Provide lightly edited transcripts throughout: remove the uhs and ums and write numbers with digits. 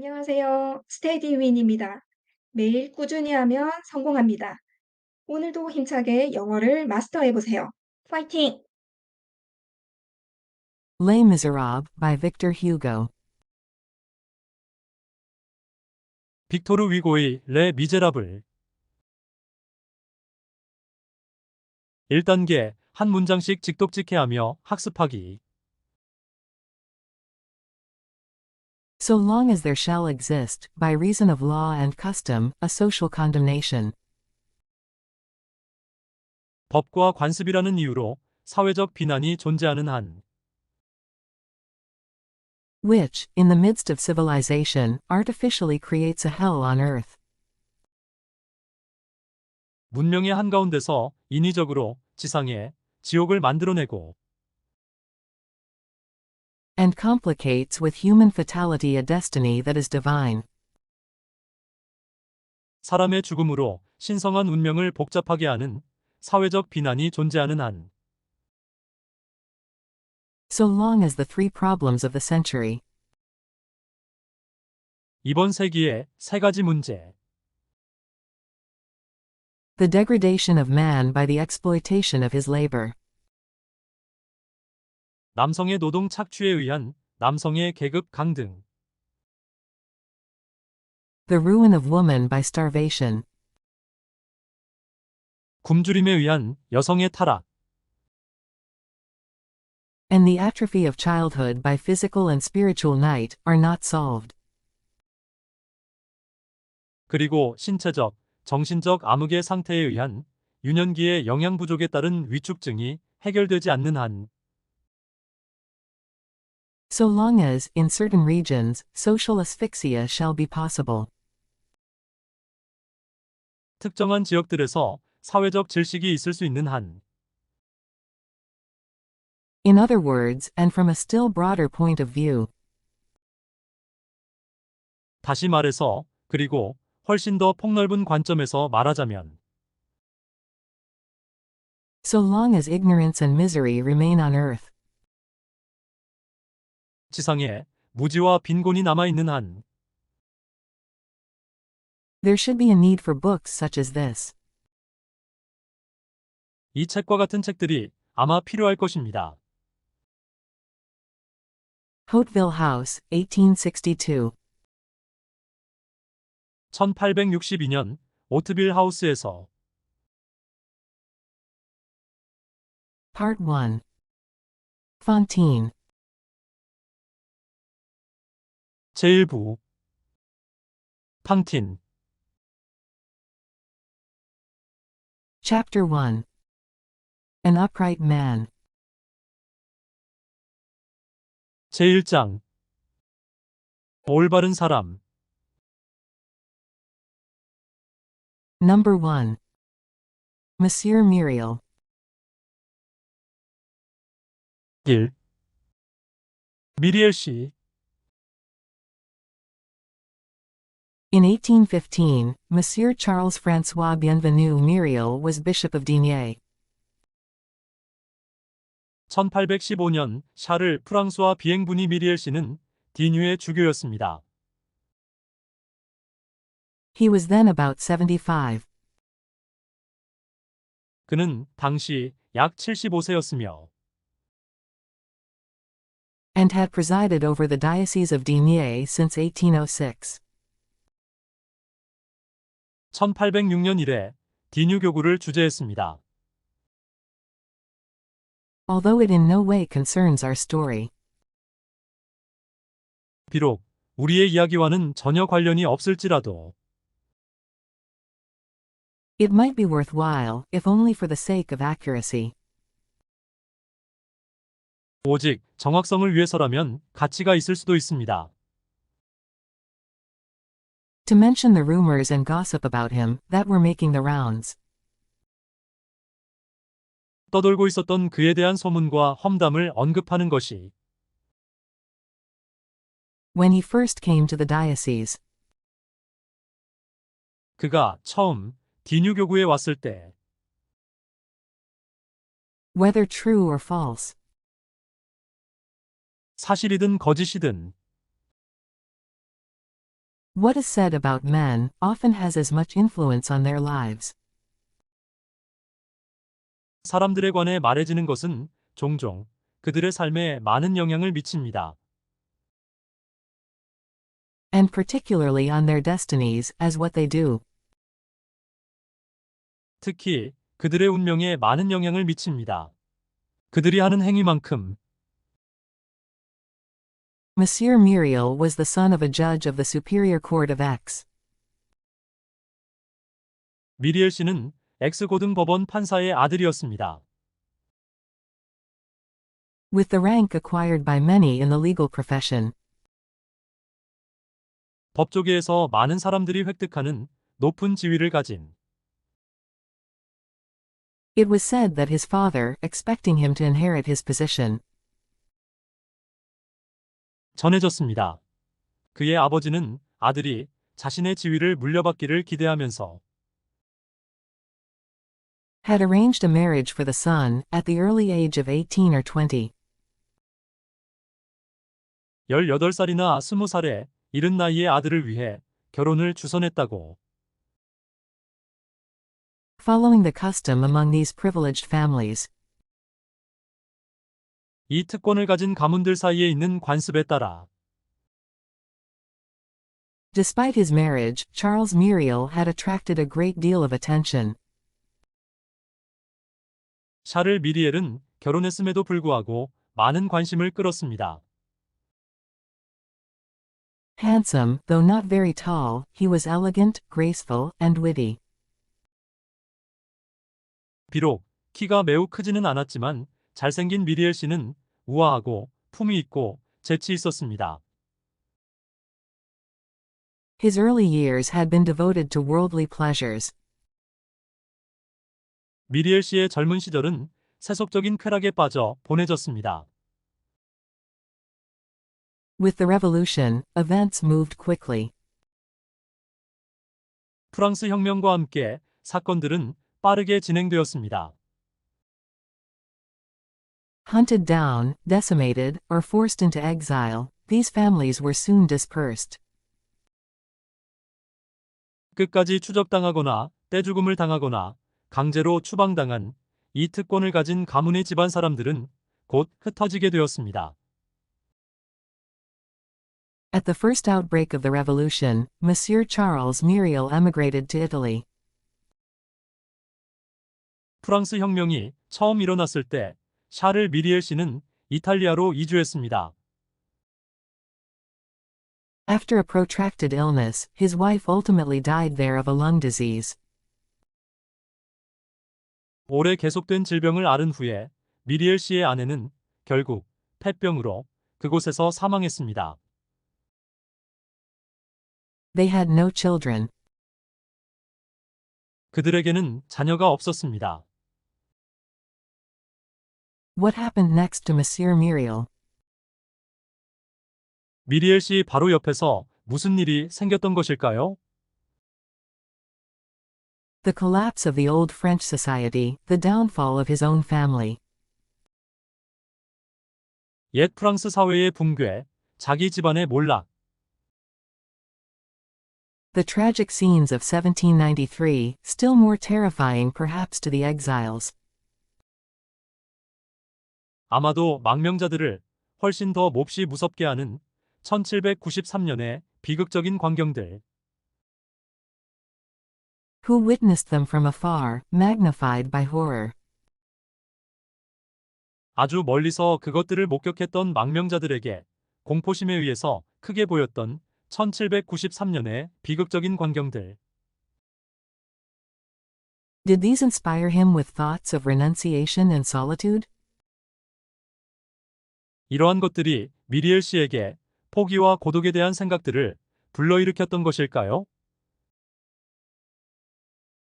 안녕하세요. 스테디윈입니다. 매일 꾸준히 하면 성공합니다. 오늘도 힘차게 영어를 마스터해 보세요. 파이팅! Les Miserables by Victor Hugo. 빅토르 위고의 레 미제라블 1단계 한 문장씩 직독직해하며 학습하기. So long as there shall exist, by reason of law and custom, a social condemnation, 법과 관습이라는 이유로 사회적 비난이 존재하는 한 which, in the midst of civilization, artificially creates a hell on earth, 문명의 한가운데서 인위적으로 지상에 지옥을 만들어내고 and complicates with human fatality a destiny that is divine. 사람의 죽음으로 신성한 운명을 복잡하게 하는 사회적 비난이 존재하는 한 So long as the three problems of the century, 이번 세기의 세 가지 문제. the degradation of man by the exploitation of his labor, 남성의 노동 착취에 의한 남성의 계급 강등, the ruin of woman by starvation, 굶주림에 의한 여성의 타락, and the atrophy of childhood by physical and spiritual night, are not solved. 그리고 신체적, 정신적 암흑의 상태에 의한 유년기의 영양 부족에 따른 위축증이 해결되지 않는 한 So long as, in certain regions, social asphyxia shall be possible. 특정한 지역들에서 사회적 질식이 있을 수 있는 한 In other words, and from a still broader point of view, 다시 말해서 그리고 훨씬 더 폭넓은 관점에서 말하자면 so long as ignorance and misery remain on earth, 지상에 무지와 빈곤이 남아있는 한 there should be a need for books such as this. 이 책과 같은 책들이 아마 필요할 것입니다. Hauteville House, 1862. 1862년 오트빌 하우스에서 Part 1. Fontaine. 제1부 팡틴 Chapter 1. An Upright Man. 제1장 올바른 사람 Number 1. Monsieur Muriel. 1. 미리엘 씨 In 1815, Monsieur Charles François Bienvenu Muriel was Bishop of Digne. 1815년 샤를 프랑스와 비행분이 미리엘 씨는 디뉴의 주교였습니다. He was then about 75. 그는 당시 약 75세였으며 And had presided over the Diocese of Digne since 1806. 1806년 이래 디뉴 교구를 주재했습니다. Although it in no way concerns our story, 비록 우리의 이야기와는 전혀 관련이 없을지라도 it might be worthwhile, if only for the sake of accuracy, 오직 정확성을 위해서라면 가치가 있을 수도 있습니다. to mention the rumors and gossip about him that were making the rounds. 떠돌고 있었던 그에 대한 소문과 험담을 언급하는 것이 When he first came to the diocese, 그가 처음 디뉴 교구에 왔을 때 whether true or false, 사실이든 거짓이든 What is said about men often has as much influence on their lives. 사람들에 관해 말해지는 것은 종종 그들의 삶에 많은 영향을 미칩니다. And particularly on their destinies, as what they do. 특히 그들의 운명에 많은 영향을 미칩니다. 그들이 하는 행위만큼. Monsieur Muriel was the son of a judge of the Superior Court of Aix. 미리엘 씨는 엑스고등법원 판사의 아들이었습니다. With the rank acquired by many in the legal profession. 법조계에서 많은 사람들이 획득하는 높은 지위를 가진. It was said that his father, expecting him to inherit his position, 전해졌습니다. 그의 아버지는 아들이 자신의 지위를 물려받기를 기대하면서 had arranged a marriage for the son, at the early age of 18 or 20. 18살이나 20살에 이른 나이의 아들을 위해 결혼을 주선했다고. Following the custom among these privileged families. 이 특권을 가진 가문들 사이에 있는 관습에 따라 Despite his marriage, Charles Muriel had attracted a great deal of attention. 샤를 미리엘은 결혼했음에도 불구하고 많은 관심을 끌었습니다. Handsome, though not very tall, he was elegant, graceful, and witty. 비록 키가 매우 크지는 않았지만 잘생긴 미리엘 씨는 우아하고 품위 있고 재치 있었습니다. His early years had been devoted to worldly pleasures. 미리엘 씨의 젊은 시절은 세속적인 쾌락에 빠져 보내졌습니다. With the revolution, events moved quickly. 프랑스 혁명과 함께 사건들은 빠르게 진행되었습니다. Hunted down, decimated, or forced into exile, these families were soon dispersed. 끝까지 추적당하거나 떼죽음을 당하거나 강제로 추방당한 이 특권을 가진 가문의 집안 사람들은 곧 흩어지게 되었습니다. At the first outbreak of the revolution, Monsieur Charles Muriel emigrated to Italy. 프랑스 혁명이 처음 일어났을 때 샤를 미리엘 씨는 이탈리아로 이주했습니다. After a protracted illness, his wife ultimately died there of a lung disease. 오래 계속된 질병을 앓은 후에 미리엘 씨의 아내는 결국 폐병으로 그곳에서 사망했습니다. They had no children. 그들에게는 자녀가 없었습니다. What happened next to Monsieur Muriel? 미리엘 씨 바로 옆에서 무슨 일이 생겼던 것일까요? The collapse of the old French society, the downfall of his own family. 옛 프랑스 사회의 붕괴, 자기 집안의 몰락. The tragic scenes of 1793, still more terrifying perhaps to the exiles. 아마도 망명자들을 훨씬 더 몹시 무섭게 하는 1793년의 비극적인 광경들. Who witnessed them from afar, magnified by horror. 아주 멀리서 그것들을 목격했던 망명자들에게 공포심에 의해서 크게 보였던 1793년의 비극적인 광경들. Did these inspire him with thoughts of renunciation and solitude? 이러한 것들이 미리엘 씨에게 포기와 고독에 대한 생각들을 불러일으켰던 것일까요?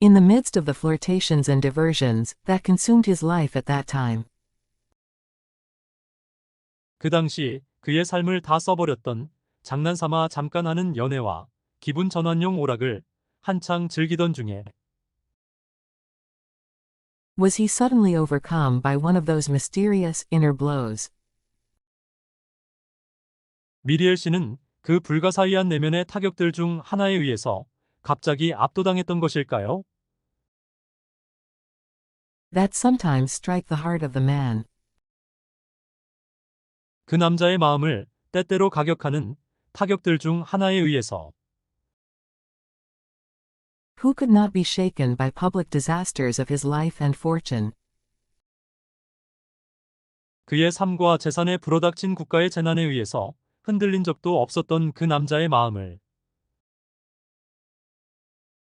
In the midst of the flirtations and diversions that consumed his life at that time. 그 당시 그의 삶을 다 써버렸던 장난삼아 잠깐 하는 연애와 기분 전환용 오락을 한창 즐기던 중에 Was he suddenly overcome by one of those mysterious inner blows? 미리엘 씨는 그 불가사의한 내면의 타격들 중 하나에 의해서 갑자기 압도당했던 것일까요? That sometimes strike the heart of the man. 그 남자의 마음을 때때로 가격하는 타격들 중 하나에 의해서 Who could not be shaken by public disasters of his life and fortune? 그의 삶과 재산에 불어닥친 국가의 재난에 의해서 흔들린 적도 없었던 그 남자의 마음을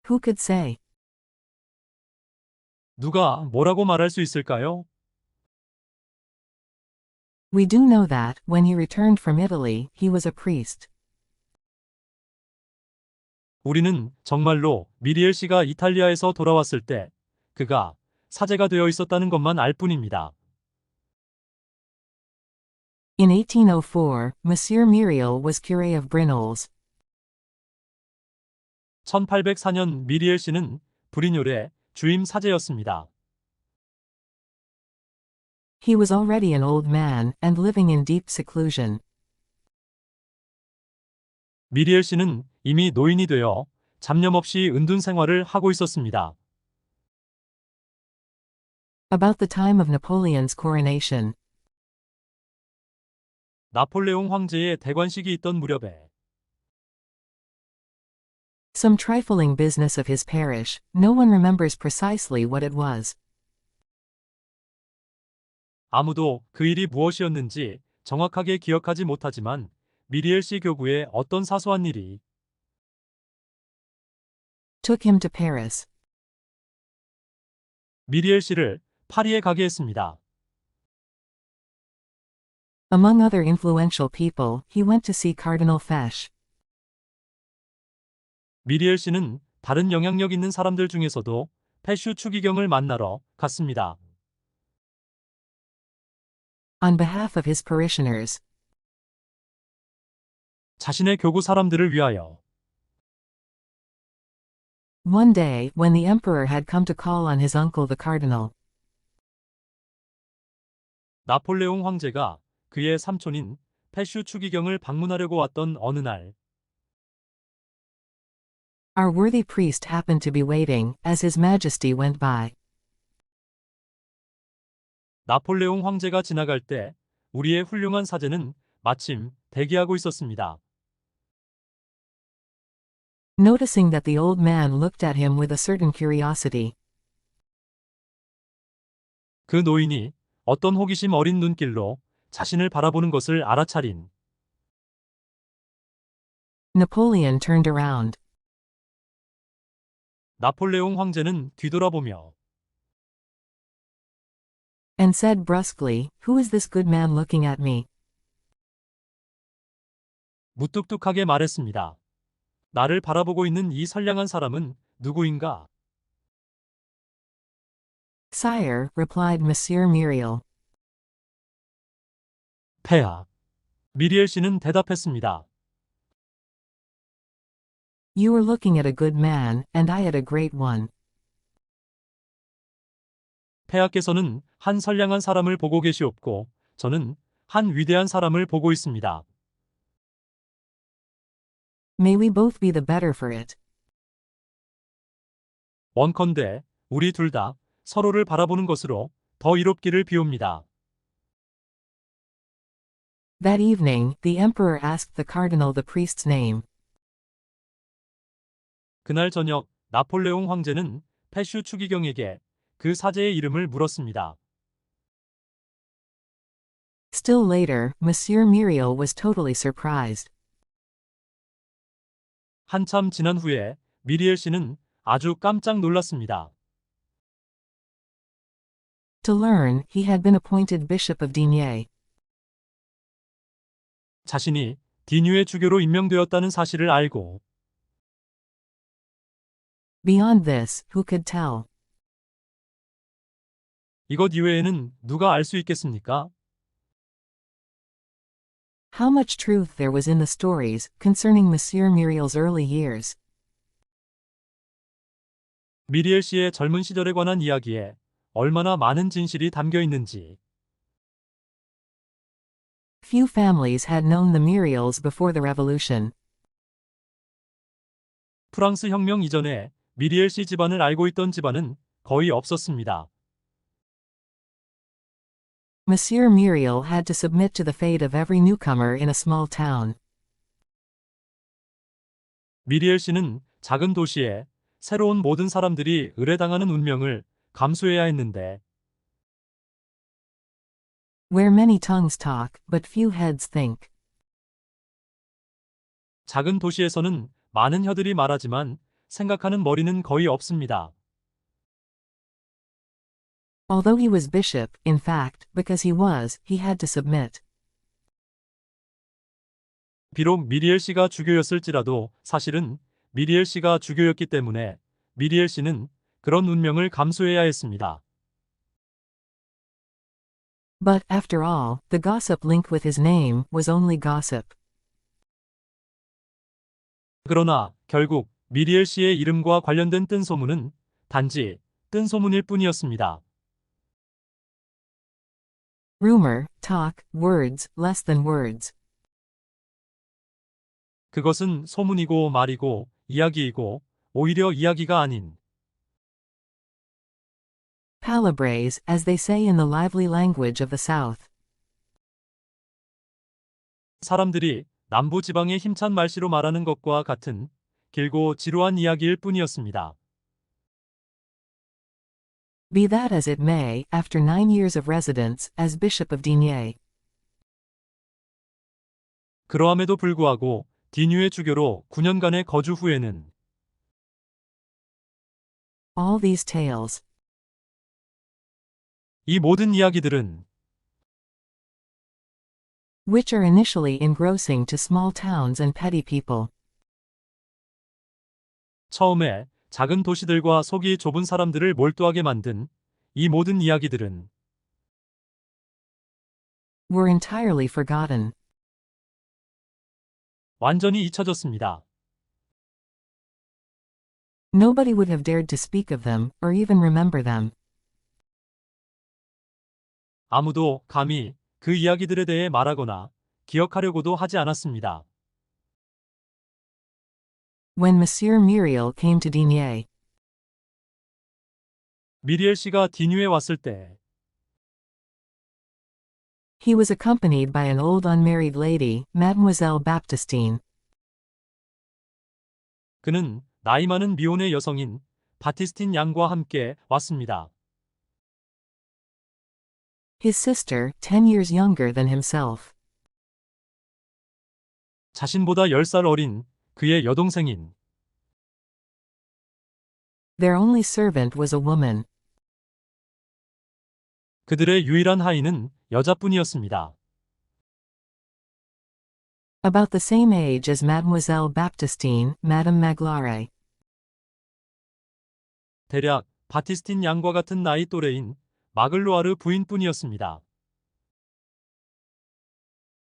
Who could say? 누가 뭐라고 말할 수 있을까요? We do know that, when he returned from Italy, he was a priest. 우리는 정말로 미리엘 씨가 이탈리아에서 돌아왔을 때 그가 사제가 되어 있었다는 것만 알 뿐입니다. In 1804, Monsieur Muriel was curé of Brinoles. 1804년 미리엘 씨는 브리뇰의 주임 사제였습니다. He was already an old man, and living in deep seclusion. 미리엘 씨는 이미 노인이 되어 잡념 없이 은둔 생활을 하고 있었습니다. About the time of Napoleon's coronation, 나폴레옹 황제의 대관식이 있던 무렵에 some trifling business of his parish, no one remembers precisely what it was. 아무도 그 일이 무엇이었는지 정확하게 기억하지 못하지만 미리엘 씨 교구의 어떤 사소한 일이 Took him to Paris. 미리엘 씨를 파리에 가게 했습니다. Among other influential people, he went to see Cardinal Fesch. 미리엘 씨는 다른 영향력 있는 사람들 중에서도 페슈 추기경을 만나러 갔습니다. On behalf of his parishioners, 자신의 교구 사람들을 위하여 one day, when the emperor had come to call on his uncle the cardinal, 나폴레옹 황제가 그의 삼촌인 페슈 추기경을 방문하려고 왔던 어느 날 our worthy priest happened to be waiting, as his majesty went by. 나폴레옹 황제가 지나갈 때 우리의 훌륭한 사제는 마침 대기하고 있었습니다. Noticing that the old man looked at him with a certain curiosity, 그 노인이 어떤 호기심 어린 눈길로 자신을 바라보는 것을 알아차린 Napoleon turned around. 나폴레옹 황제는 뒤돌아보며 And said brusquely, "Who is this good man looking at me?" 무뚝뚝하게 말했습니다. 나를 바라보고 있는 이 선량한 사람은 누구인가? Sire, replied Monsieur Muriel. 폐하. 미리엘 씨는 대답했습니다. You were looking at a good man, and I at a great one. 폐하께서는 한 선량한 사람을 보고 계시옵고 저는 한 위대한 사람을 보고 있습니다. May we both be the better for it. 원컨대 우리 둘 다 서로를 바라보는 것으로 더 이롭기를 비옵니다. That evening, the emperor asked the cardinal the priest's name. 그날 저녁 나폴레옹 황제는 페슈 추기경에게 그 사제의 이름을 물었습니다. Still later, Monsieur Muriel was totally surprised. 한참 지난 후에 미리엘 씨는 아주 깜짝 놀랐습니다. To learn, he had been appointed Bishop of Digne. 자신이 디뉴의 주교로 임명되었다는 사실을 알고 Beyond this, who could tell? 이것 이외에는 누가 알 수 있겠습니까? How much truth there was in the stories concerning Monsieur Muriel's early years. 미리엘 씨의 젊은 시절에 관한 이야기에 얼마나 많은 진실이 담겨 있는지 Few families had known the Muriels before the revolution. 프랑스 혁명 이전에 미리엘 씨 집안을 알고 있던 집안은 거의 없었습니다. Monsieur Muriel had to submit to the fate of every newcomer in a small town. 미리엘 씨는 작은 도시에 새로운 모든 사람들이 의뢰당하는 운명을 감수해야 했는데 Where many tongues talk, but few heads think. 작은 도시에서는 많은 혀들이 말하지만 생각하는 머리는 거의 없습니다. Although he was bishop, in fact, because he had to submit. 비록 미리엘 씨가 주교였을지라도 사실은 미리엘 씨가 주교였기 때문에 미리엘 씨는 그런 운명을 감수해야 했습니다. But, after all, the gossip linked with his name was only gossip. 그러나 결국 미리엘 씨의 이름과 관련된 뜬소문은 단지 뜬소문일 뿐이었습니다. Rumor, talk, words, less than words. 그것은 소문이고 말이고 이야기이고 오히려 이야기가 아닌 Palabres, as they say in the lively language of the South. 사람들이 남부 지방의 힘찬 말씨로 말하는 것과 같은 길고 지루한 이야기일 뿐이었습니다. Be that as it may, after 9 years of residence as Bishop of Digne, 그러함에도 불구하고 디뉴의 주교로 9년간의 거주 후에는 all these tales, 이 모든 이야기들은 which are initially engrossing to small towns and petty people, 처음에 작은 도시들과 속이 좁은 사람들을 몰두하게 만든 이 모든 이야기들은 were entirely forgotten. 완전히 잊혀졌습니다. Nobody would have dared to speak of them, or even remember them. 아무도 감히 그 이야기들에 대해 말하거나 기억하려고도 하지 않았습니다. When Monsieur Muriel came to Digne, 미리엘 씨가 디뉴에 왔을 때 he was accompanied by an old unmarried lady, Mademoiselle Baptistine. 그는 나이 많은 미혼의 여성인 바티스틴 양과 함께 왔습니다. His sister, 10 years younger than himself. 자신보다 10살 어린 그의 여동생인 Their only servant was a woman. 그들의 유일한 하인은 여자뿐이었습니다. About the same age as Mademoiselle Baptistine, Madame Magloire. 대략 바티스틴 양과 같은 나이 또래인 마글로아르 부인뿐이었습니다.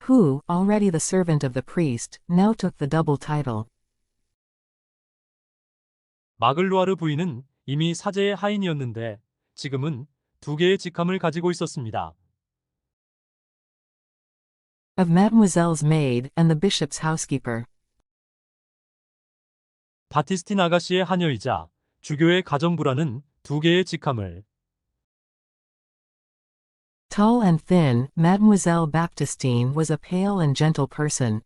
Who, already the servant of the priest, now took the double title. 마글로아르 부인은 이미 사제의 하인이었는데 지금은 두 개의 직함을 가지고 있었습니다. Of Mademoiselle's maid and the bishop's housekeeper. 바티스틴 아가씨의 하녀이자 주교의 가정부라는 두 개의 직함을 Tall and thin, Mademoiselle Baptistine was a pale and gentle person.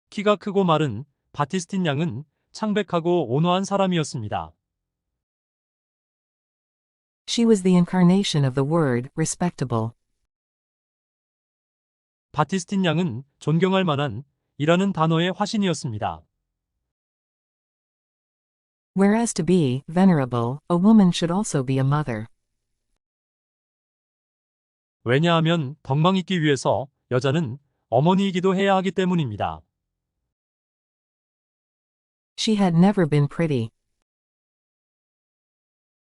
키가 크고 마른 바티스틴 양은 창백하고 온화한 사람이었습니다. She was the incarnation of the word, respectable. 바티스틴 양은 존경할 만한 이라는 단어의 화신이었습니다. Whereas to be venerable, a woman should also be a mother. 왜냐하면 덕망 있기 위해서 여자는 어머니이기도 해야 하기 때문입니다. She had never been pretty.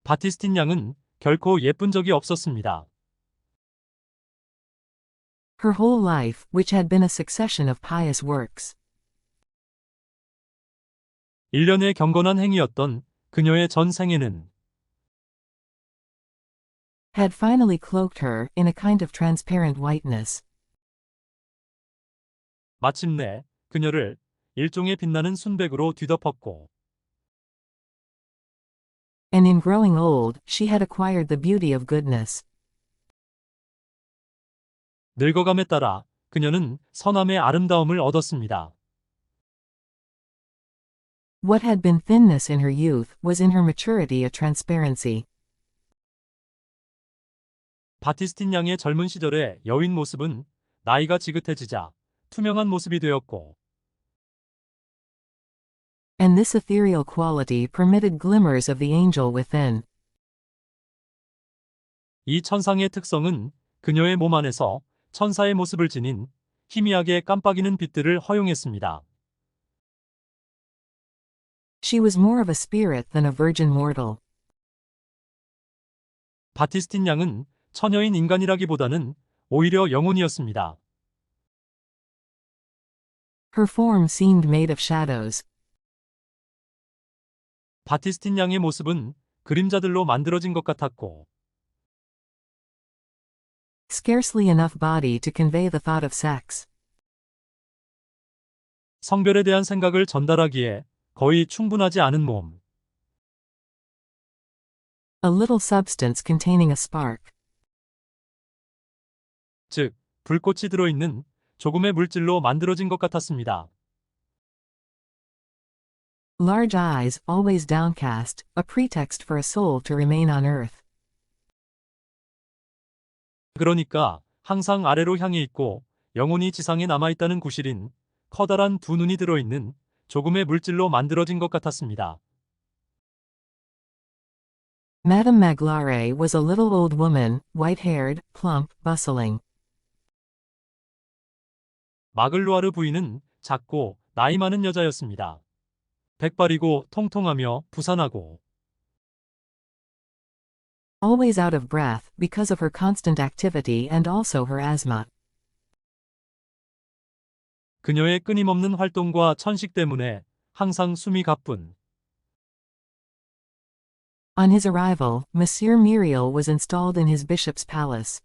바티스틴 양은 결코 예쁜 적이 없었습니다. Her whole life, which had been a succession of pious works, 일련의 경건한 행위였던 그녀의 전 생애는 had finally cloaked her in a kind of transparent whiteness. 마침내 그녀를 일종의 빛나는 순백으로 뒤덮었고 And in growing old, she had acquired the beauty of goodness. 늙어감에 따라 그녀는 선함의 아름다움을 얻었습니다. What had been thinness in her youth was in her maturity a transparency. 바티스틴 양의 젊은 시절의 여인 모습은 나이가 지긋해지자 투명한 모습이 되었고 And this ethereal quality permitted glimmers of the angel within. 이 천상의 특성은 그녀의 몸 안에서 천사의 모습을 지닌 희미하게 깜빡이는 빛들을 허용했습니다. She was more of a spirit than a virgin mortal. 바티스틴 양은 처녀인 인간이라기보다는 오히려 영혼이었습니다. Her form seemed made of shadows. 바티스틴 양의 모습은 그림자들로 만들어진 것 같았고 Scarcely enough body to convey the thought of sex. 성별에 대한 생각을 전달하기에 거의 충분하지 않은 몸. A little substance containing a spark. 즉, 불꽃이 들어있는 조금의 물질로 만들어진 것 같았습니다. Large eyes, always downcast, a pretext for a soul to remain on earth. 그러니까 항상 아래로 향해 있고 영혼이 지상에 남아있다는 구실인 커다란 두 눈이 들어있는 조금의 물질로 만들어진 것 같았습니다. Madame Magloire was a little old woman, white-haired, plump, bustling. 마글루아르 부인은 작고 나이 많은 여자였습니다. 백발이고 통통하며 부산하고 Always out of breath because of her constant activity and also her asthma. 그녀의 끊임없는 활동과 천식 때문에 항상 숨이 가쁜 On his arrival, Monsieur Myriel was installed in his bishop's palace.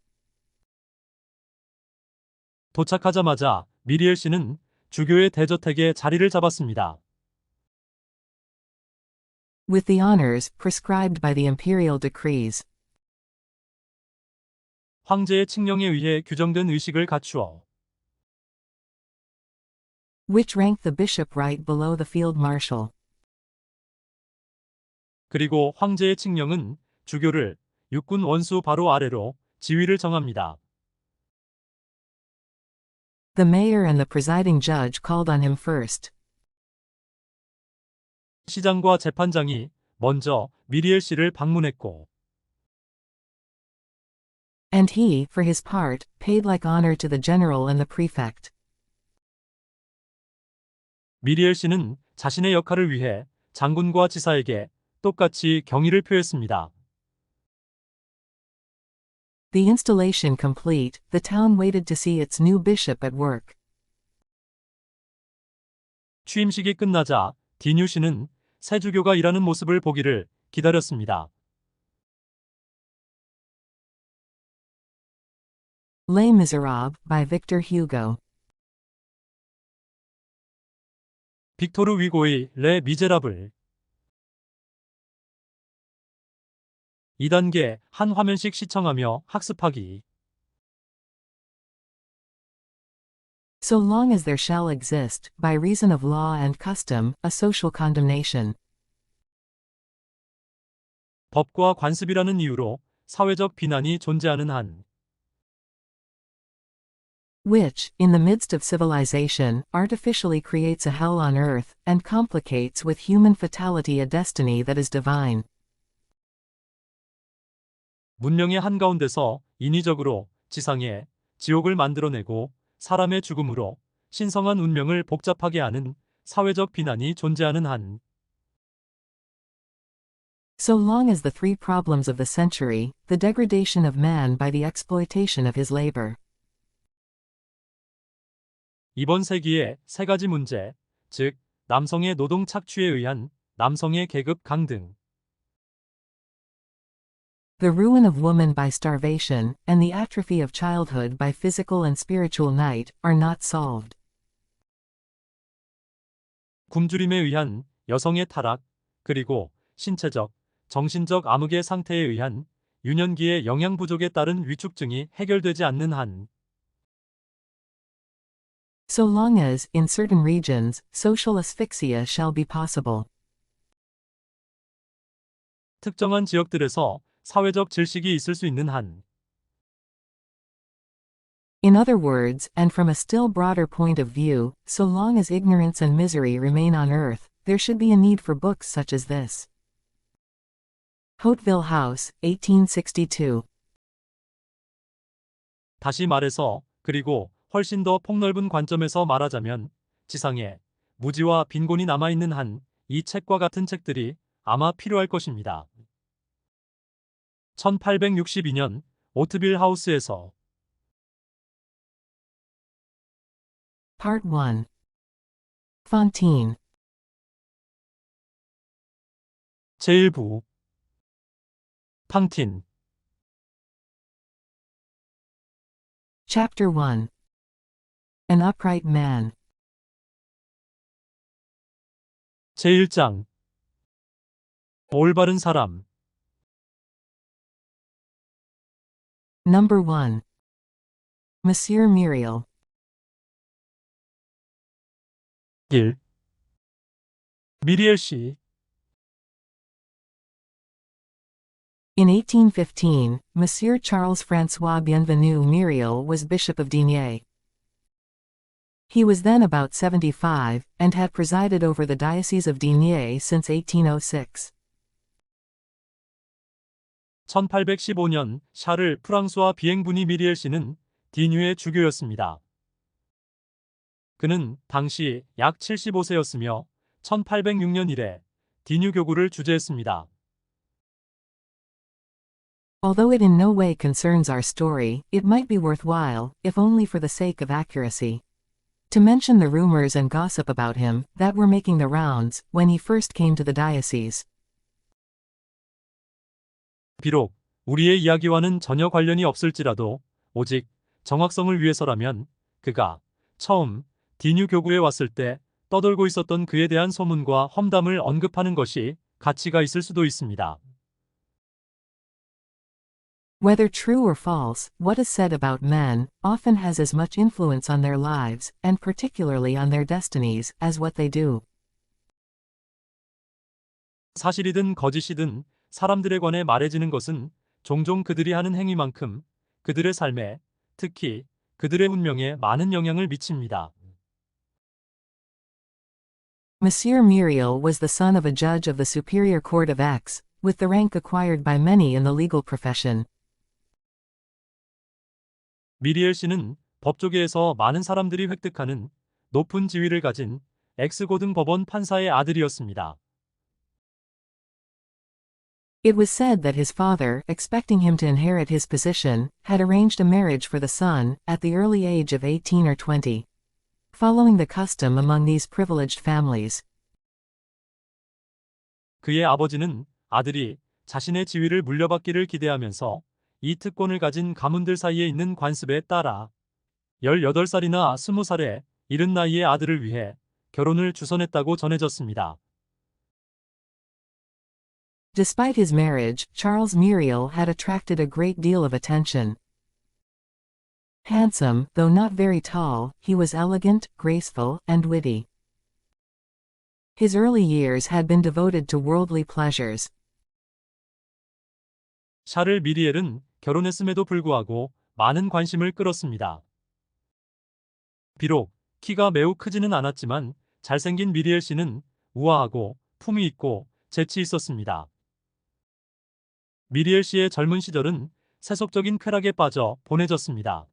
도착하자마자 미리엘 씨는 주교의 대저택에 자리를 잡았습니다. With the honors prescribed by the imperial decrees. 황제의 칙령에 의해 규정된 의식을 갖추어 Which ranked the bishop right below the field marshal. 그리고 황제의 칙령은 주교를 육군 원수 바로 아래로 지위를 정합니다. The mayor and the presiding judge called on him first. 시장과 재판장이 먼저 미리엘 씨를 방문했고 And he, for his part, paid like honor to the general and the prefect. 미리엘 씨는 자신의 역할을 위해 장군과 지사에게 똑같이 경의를 표했습니다. The installation complete, the town waited to see its new bishop at work. 취임식이 끝나자 디뉴 씨는 새 주교가 일하는 모습을 보기를 기다렸습니다. Les Miserables, by Victor Hugo. 빅토르 위고의 레 미제라블 2단계 한 화면씩 시청하며 학습하기 So long as there shall exist, by reason of law and custom, a social condemnation. 법과 관습이라는 이유로 사회적 비난이 존재하는 한 Which, in the midst of civilization, artificially creates a hell on earth, and complicates with human fatality a destiny that is divine. 문명의 한가운데서 인위적으로 지상에 지옥을 만들어내고 사람의 죽음으로 신성한 운명을 복잡하게 하는 사회적 비난이 존재하는 한 So long as the three problems of the century, the degradation of man by the exploitation of his labor. 이번 세기의 세 가지 문제, 즉 남성의 노동 착취에 의한 남성의 계급 강등, The ruin of woman by starvation, and the atrophy of childhood by physical and spiritual night, are not solved. 굶주림에 의한 여성의 타락, 그리고 신체적, 정신적 암흑의 상태에 의한 유년기의 영양 부족에 따른 위축증이 해결되지 않는 한 So long as, in certain regions, social asphyxia shall be possible. 특정한 지역들에서 사회적 질식이 있을 수 있는 한 In other words, and from a still broader point of view, so long as ignorance and misery remain on earth, there should be a need for books such as this. Hauteville House, 1862. 다시 말해서 그리고 훨씬 더 폭넓은 관점에서 말하자면 지상에 무지와 빈곤이 남아있는 한 이 책과 같은 책들이 아마 필요할 것입니다. 1862년 오트빌 하우스에서 Part 1. Fontaine. 제1부 팡틴 Chapter 1. An Upright Man. 제1장 올바른 사람 Number 1. Monsieur Muriel. 1. 미리엘 씨 In 1815, Monsieur Charles François Bienvenu Muriel was Bishop of Digne. He was then about 75, and had presided over the Diocese of Digne since 1806. 1815년 샤를 프랑스와 비행분이 미리엘 씨는 디뉴의 주교였습니다. 그는 당시 약 75세였으며 1806년 이래 디뉴 교구를 주재했습니다. Although it in no way concerns our story, it might be worthwhile, if only for the sake of accuracy, to mention the rumors and gossip about him that were making the rounds when he first came to the diocese. 비록 우리의 이야기와는 전혀 관련이 없을지라도 오직 정확성을 위해서라면 그가 처음 디뉴 교구에 왔을 때 떠돌고 있었던 그에 대한 소문과 험담을 언급하는 것이 가치가 있을 수도 있습니다. Whether true or false, what is said about men often has as much influence on their lives, and particularly on their destinies, as what they do. 사실이든 거짓이든 사람들에 관해 말해지는 것은 종종 그들이 하는 행위만큼 그들의 삶에, 특히 그들의 운명에 많은 영향을 미칩니다. Monsieur Muriel was the son of a judge of the Superior Court of Aix, with the rank acquired by many in the legal profession. 미리엘 씨는 법조계에서 많은 사람들이 획득하는 높은 지위를 가진 엑스고등법원 판사의 아들이었습니다. It was said that his father, expecting him to inherit his position, had arranged a marriage for the son, at the early age of 18 or 20. Following the custom among these privileged families. 그의 아버지는 아들이 자신의 지위를 물려받기를 기대하면서 이 특권을 가진 가문들 사이에 있는 관습에 따라 18살이나 20살에 이른 나이의 아들을 위해 결혼을 주선했다고 전해졌습니다. Despite his marriage, Charles Muriel had attracted a great deal of attention. Handsome, though not very tall, he was elegant, graceful, and witty. His early years had been devoted to worldly pleasures. 샤를 미리엘은 결혼했음에도 불구하고 많은 관심을 끌었습니다. 비록 키가 매우 크지는 않았지만 잘생긴 미리엘 씨는 우아하고 품위 있고 재치 있었습니다. 미리엘 씨의 젊은 시절은 세속적인 쾌락에 빠져 보내졌습니다.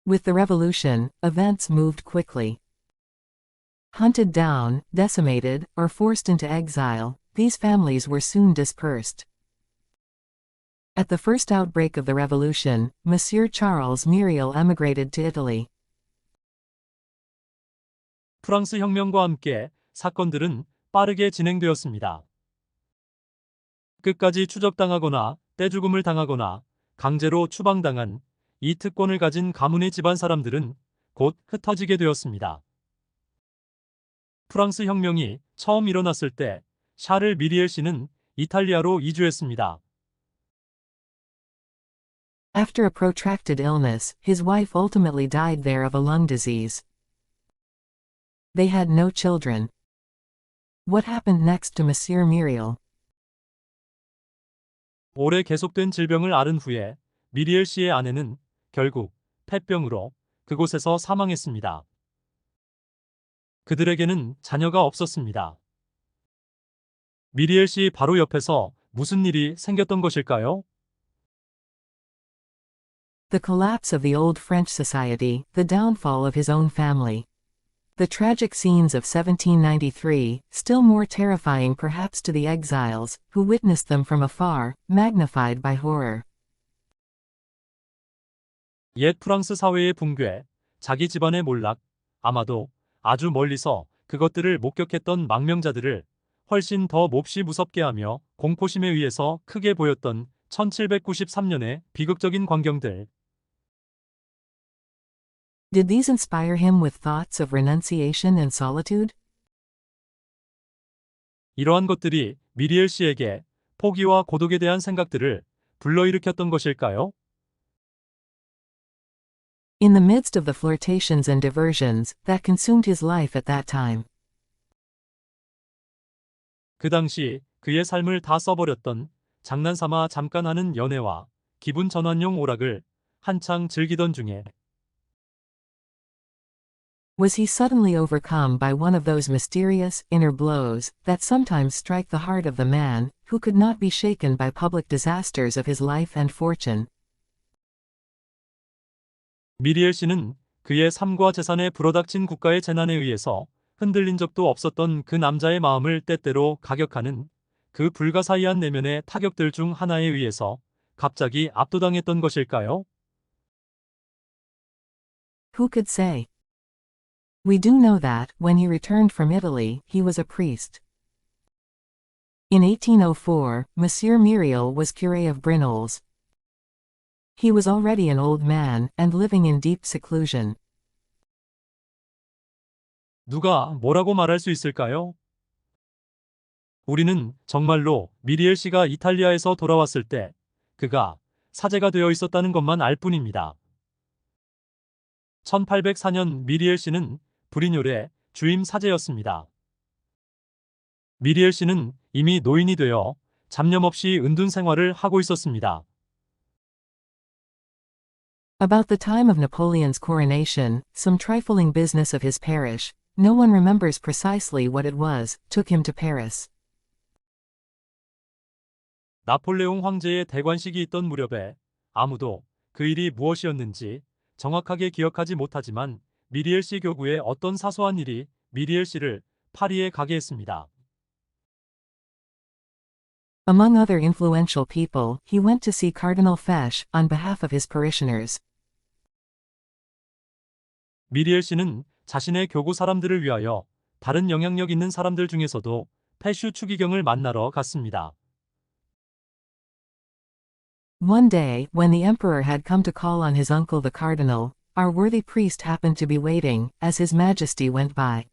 With the revolution, events moved quickly. Hunted down, decimated, or forced into exile, these families were soon dispersed. At the first outbreak of the revolution, Monsieur Charles Muriel emigrated to Italy. 프랑스 혁명과 함께 사건들은 빠르게 진행되었습니다. 끝까지 추적당하거나 떼죽음을 당하거나 강제로 추방당한 이 특권을 가진 가문의 집안 사람들은 곧 흩어지게 되었습니다. 프랑스 혁명이 처음 일어났을 때 샤를 미리엘 씨는 이탈리아로 이주했습니다. After a protracted illness, his wife ultimately died there of a lung disease. They had no children. What happened next to Monsieur Muriel? 오래 계속된 질병을 앓은 후에 미리엘 씨의 아내는 결국 폐병으로 그곳에서 사망했습니다. 그들에게는 자녀가 없었습니다. 미리엘 씨 바로 옆에서 무슨 일이 생겼던 것일까요? The collapse of the old French society, the downfall of his own family. The tragic scenes of 1793, still more terrifying perhaps to the exiles, who witnessed them from afar, magnified by horror. 옛 프랑스 사회의 붕괴, 자기 집안의 몰락, 아마도 아주 멀리서 그것들을 목격했던 망명자들을 훨씬 더 몹시 무섭게 하며 공포심에 의해서 크게 보였던 1793년의 비극적인 광경들. Did these inspire him with thoughts of renunciation and solitude? 이러한 것들이 미리엘 씨에게 포기와 고독에 대한 생각들을 불러일으켰던 것일까요? In the midst of the flirtations and diversions that consumed his life at that time, 그 당시 그의 삶을 다 써버렸던 장난삼아 잠깐 하는 연애와 기분 전환용 오락을 한창 즐기던 중에 was he suddenly overcome by one of those mysterious, inner blows that sometimes strike the heart of the man who could not be shaken by public disasters of his life and fortune? 미리엘 씨는 그의 삶과 재산에 불어닥친 국가의 재난에 의해서 흔들린 적도 없었던 그 남자의 마음을 때때로 가격하는 그 불가사의한 내면의 타격들 중 하나에 의해서 갑자기 압도당했던 것일까요? Who could say? We do know that, when he returned from Italy, he was a priest. In 1804, Monsieur Muriel was curé of Brinoles. He was already an old man, and living in deep seclusion. 누가 뭐라고 말할 수 있을까요? 우리는 정말로 미리엘 씨가 이탈리아에서 돌아왔을 때 그가 사제가 되어 있었다는 것만 알 뿐입니다. 1804년 미리엘 씨는 브리뇰의 주임 사제였습니다. 미리엘 씨는 이미 노인이 되어 잡념 없이 은둔 생활을 하고 있었습니다. About the time of Napoleon's coronation, some trifling business of his parish, no one remembers precisely what it was, took him to Paris. 나폴레옹 황제의 대관식이 있던 무렵에 아무도 그 일이 무엇이었는지 정확하게 기억하지 못하지만 미리엘 씨 교구의 어떤 사소한 일이 미리엘 씨를 파리에 가게 했습니다. Among other influential people, he went to see Cardinal Fesch on behalf of his parishioners. 미리엘 씨는 자신의 교구 사람들을 위하여 다른 영향력 있는 사람들 중에서도 페슈 추기경을 만나러 갔습니다. One day, when the emperor had come to call on his uncle the cardinal, our worthy priest happened to be waiting, as his majesty went by.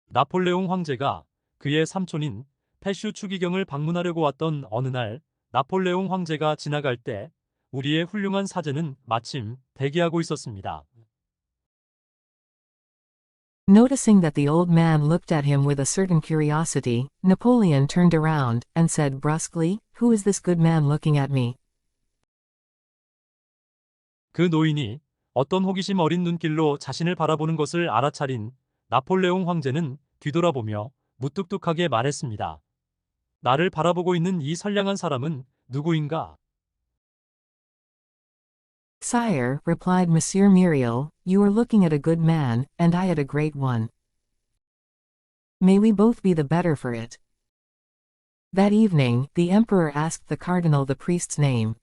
나폴레옹 황제가 그의 삼촌인 페슈 추기경을 방문하려고 왔던 어느 날 나폴레옹 황제가 지나갈 때 우리의 훌륭한 사제는 마침 대기하고 있었습니다. Noticing that the old man looked at him with a certain curiosity, Napoleon turned around, and said brusquely, "Who is this good man looking at me?" 그 노인이 어떤 호기심 어린 눈길로 자신을 바라보는 것을 알아차린 나폴레옹 황제는 뒤돌아보며 무뚝뚝하게 말했습니다. 나를 바라보고 있는 이 선량한 사람은 누구인가? Sire, replied Monsieur Muriel, you are looking at a good man, and I at a great one. May we both be the better for it. That evening, the emperor asked the cardinal the priest's name.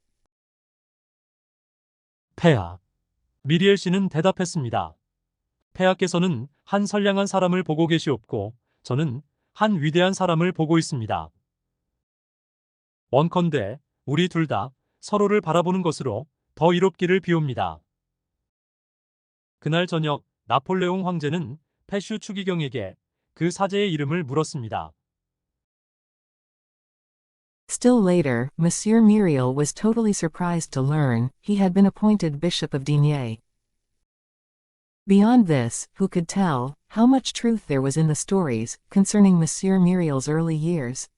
폐하. 미리엘 씨는 대답했습니다. 폐하께서는 한 선량한 사람을 보고 계시옵고 저는 한 위대한 사람을 보고 있습니다. 원컨대 우리 둘 다 서로를 바라보는 것으로 더 이롭기를 비웁니다. 그날 저녁 나폴레옹 황제는 패슈 추기경에게 그 사제의 이름을 물었습니다. Still later, Monsieur Muriel was totally surprised to learn he had been appointed Bishop of Digne. Beyond this, who could tell how much truth there was in the stories concerning Monsieur Muriel's early years?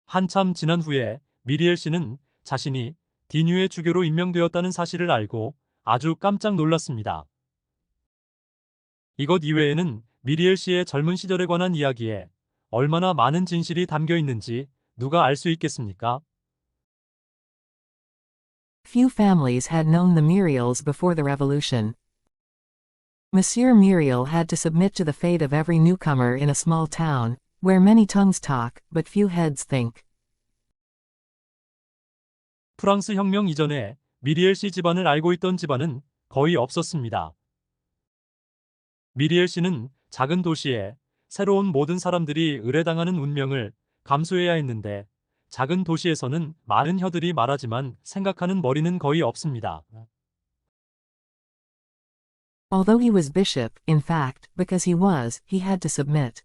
한참 지난 후에 미리엘 씨는 자신이 디뉴의 주교로 임명되었다는 사실을 알고 아주 깜짝 놀랐습니다. 이것 이외에는 미리엘 씨의 젊은 시절에 관한 이야기에 얼마나 많은 진실이 담겨 있는지 누가 알 수 있겠습니까? Few families had known the Muriels before the revolution. Monsieur Muriel had to submit to the fate of every newcomer in a small town, where many tongues talk, but few heads think. 프랑스 혁명 이전에 미리엘 씨 집안을 알고 있던 집안은 거의 없었습니다. 미리엘 씨는 작은 도시에 새로운 모든 사람들이 의뢰당하는 운명을 감수해야 했는데 작은 도시에서는 많은 혀들이 말하지만 생각하는 머리는 거의 없습니다. Although he was bishop, in fact, because he had to submit.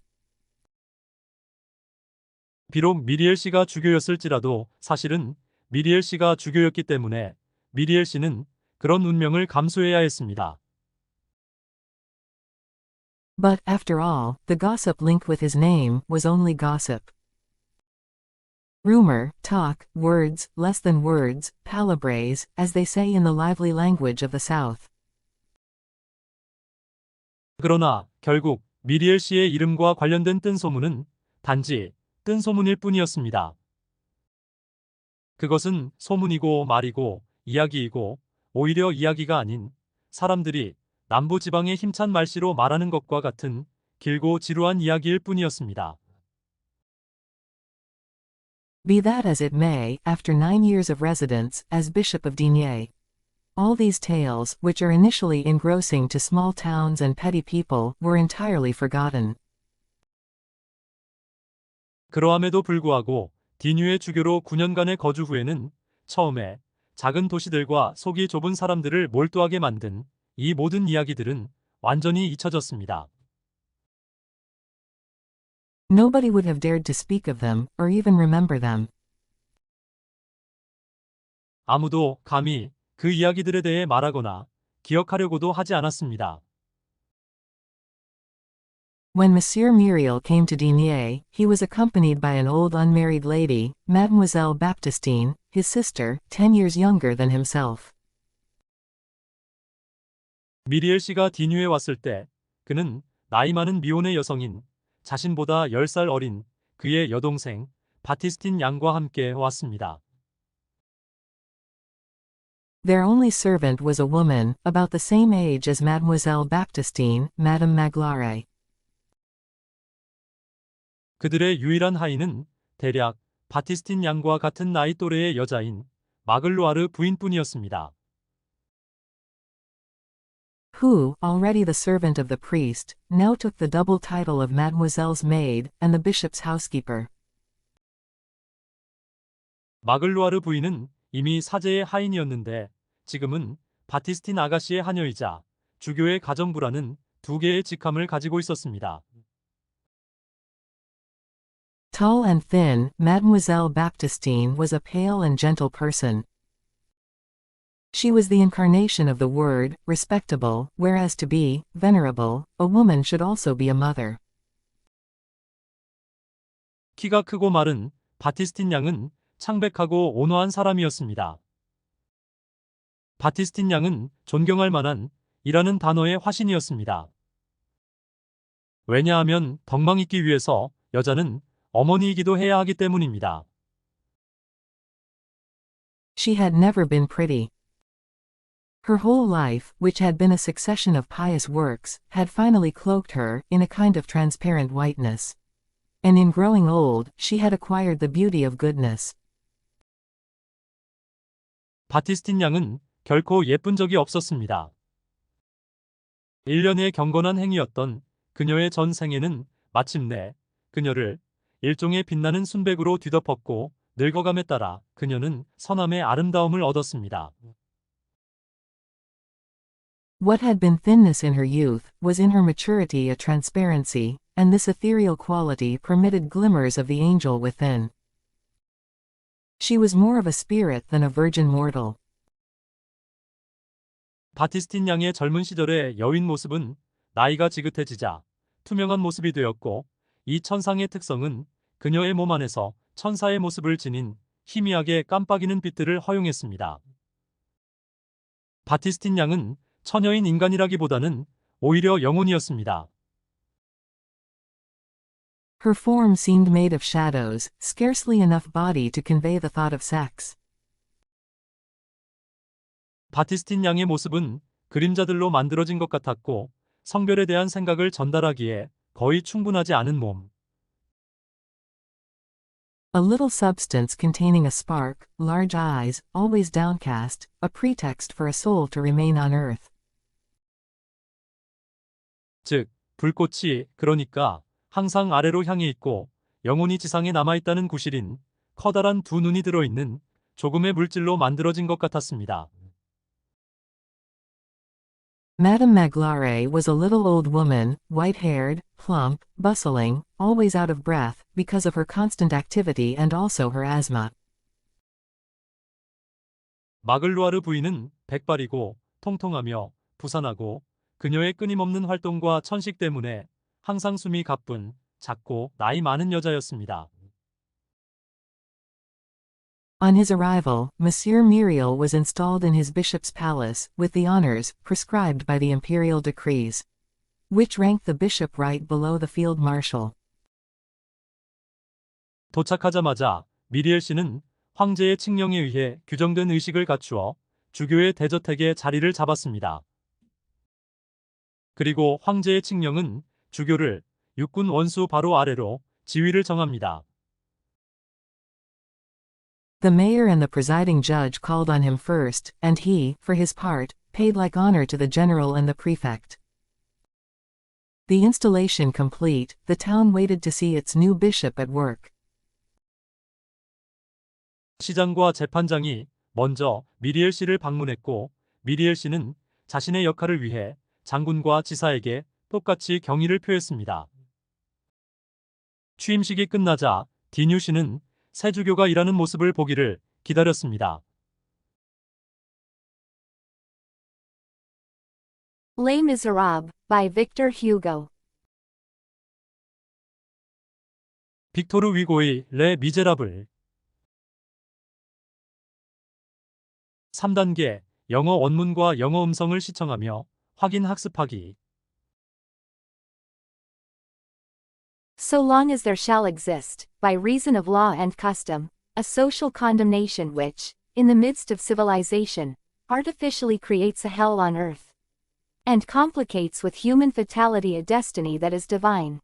비록 미리엘 씨가 주교였을지라도 사실은 미리엘 씨가 주교였기 때문에 미리엘 씨는 그런 운명을 감수해야 했습니다. But, after all, the gossip linked with his name was only gossip. Rumor, talk, words, less than words, palabres, as they say in the lively language of the South. 그러나 결국 미리엘 씨의 이름과 관련된 뜬소문은 단지 뜬소문일 뿐이었습니다. 그것은 소문이고 말이고 이야기이고 오히려 이야기가 아닌 사람들이 남부지방의 힘찬 말씨로 말하는 것과 같은 길고 지루한 이야기일 뿐이었습니다. Be that as it may, after 9 years of residence as Bishop of Digne, all these tales, which are initially engrossing to small towns and petty people, were entirely forgotten. 그러함에도 불구하고 디뉴의 주교로 9년간의 거주 후에는 처음에 작은 도시들과 속이 좁은 사람들을 몰두하게 만든 이 모든 이야기들은 완전히 잊혀졌습니다. Nobody would have dared to speak of them, or even remember them. 아무도 감히 그 이야기들에 대해 말하거나 기억하려고도 하지 않았습니다. When Monsieur Muriel came to Digne, he was accompanied by an old unmarried lady, Mademoiselle Baptistine, his sister, 10 years younger than himself. 미리엘 씨가 디뉴에 왔을 때 그는 나이 많은 미혼의 여성인 자신보다 10살 어린 그의 여동생 바티스틴 양과 함께 왔습니다. Their only servant was a woman, about the same age as Mademoiselle Baptistine, Madame Magloire. 그들의 유일한 하인은 대략 바티스틴 양과 같은 나이 또래의 여자인 마글로아르 부인뿐이었습니다. Who, already the servant of the priest, now took the double title of Mademoiselle's maid, and the bishop's housekeeper. 마글로아르 부인은 이미 사제의 하인이었는데 지금은 바티스틴 아가씨의 하녀이자 주교의 가정부라는 두 개의 직함을 가지고 있었습니다. Tall and thin, Mademoiselle Baptistine was a pale and gentle person. She was the incarnation of the word, respectable, whereas to be, venerable, a woman should also be a mother. 키가 크고 마른 바티스틴 양은 창백하고 온화한 사람이었습니다. 바티스틴 양은 존경할 만한 이라는 단어의 화신이었습니다. 왜냐하면 덕망 있기 위해서 여자는 어머니이기도 해야 하기 때문입니다. She had never been pretty. Her whole life, which had been a succession of pious works, had finally cloaked her in a kind of transparent whiteness. And in growing old, she had acquired the beauty of goodness. 바티스틴 양은 결코 예쁜 적이 없었습니다. 일련의 경건한 행위였던 그녀의 전 생애는 마침내 그녀를 일종의 빛나는 순백으로 뒤덮었고 늙어감에 따라 그녀는 선함의 아름다움을 얻었습니다. What had been thinness in her youth was in her maturity a transparency, and this ethereal quality permitted glimmers of the angel within. She was more of a spirit than a virgin mortal. 바티스틴 양의 젊은 시절의 여인 모습은 나이가 지긋해지자 투명한 모습이 되었고, 이 천상의 특성은 그녀의 몸 안에서 천사의 모습을 지닌 희미하게 깜빡이는 빛들을 허용했습니다. 바티스틴 양은 처녀인 인간이라기보다는 오히려 영혼이었습니다. Her form seemed made of shadows, scarcely enough body to convey the thought of sex. 바티스틴 양의 모습은 그림자들로 만들어진 것 같았고, 성별에 대한 생각을 전달하기에 거의 충분하지 않은 몸. A little substance containing a spark, large eyes, always downcast, a pretext for a soul to remain on earth. 즉, 불꽃이 그러니까 항상 아래로 향해 있고 영혼이 지상에 남아있다는 구실인 커다란 두 눈이 들어있는 조금의 물질로 만들어진 것 같았습니다. Madame Magloire was a little old woman, white-haired, plump, bustling, always out of breath, because of her constant activity and also her asthma. 마글루아르 부인은 백발이고 통통하며 부산하고 그녀의 끊임없는 활동과 천식 때문에 항상 숨이 가쁜, 작고 나이 많은 여자였습니다. On his arrival, Monsieur Myriel was installed in his bishop's palace, with the honors prescribed by the imperial decrees, which ranked the bishop right below the field marshal. 도착하자마자 미리엘 씨는 황제의 칙령에 의해 규정된 의식을 갖추어 주교의 대저택에 자리를 잡았습니다. 그리고 황제의 칙령은 주교를 육군 원수 바로 아래로 지위를 정합니다. The mayor and the presiding judge called on him first, and he, for his part, paid like honor to the general and the prefect. The installation complete, the town waited to see its new bishop at work. 시장과 재판장이 먼저 미리엘 씨를 방문했고, 미리엘 씨는 자신의 역할을 위해 장군과 지사에게 똑같이 경의를 표했습니다. 취임식이 끝나자 디뉴 씨는 새 주교가 일하는 모습을 보기를 기다렸습니다. Les Miserables, by Victor Hugo. 빅토르 위고의 레 미제라블. 3단계 영어 원문과 영어 음성을 시청하며 확인 학습하기. So long as there shall exist, by reason of law and custom, a social condemnation which, in the midst of civilization, artificially creates a hell on earth, and complicates with human fatality a destiny that is divine.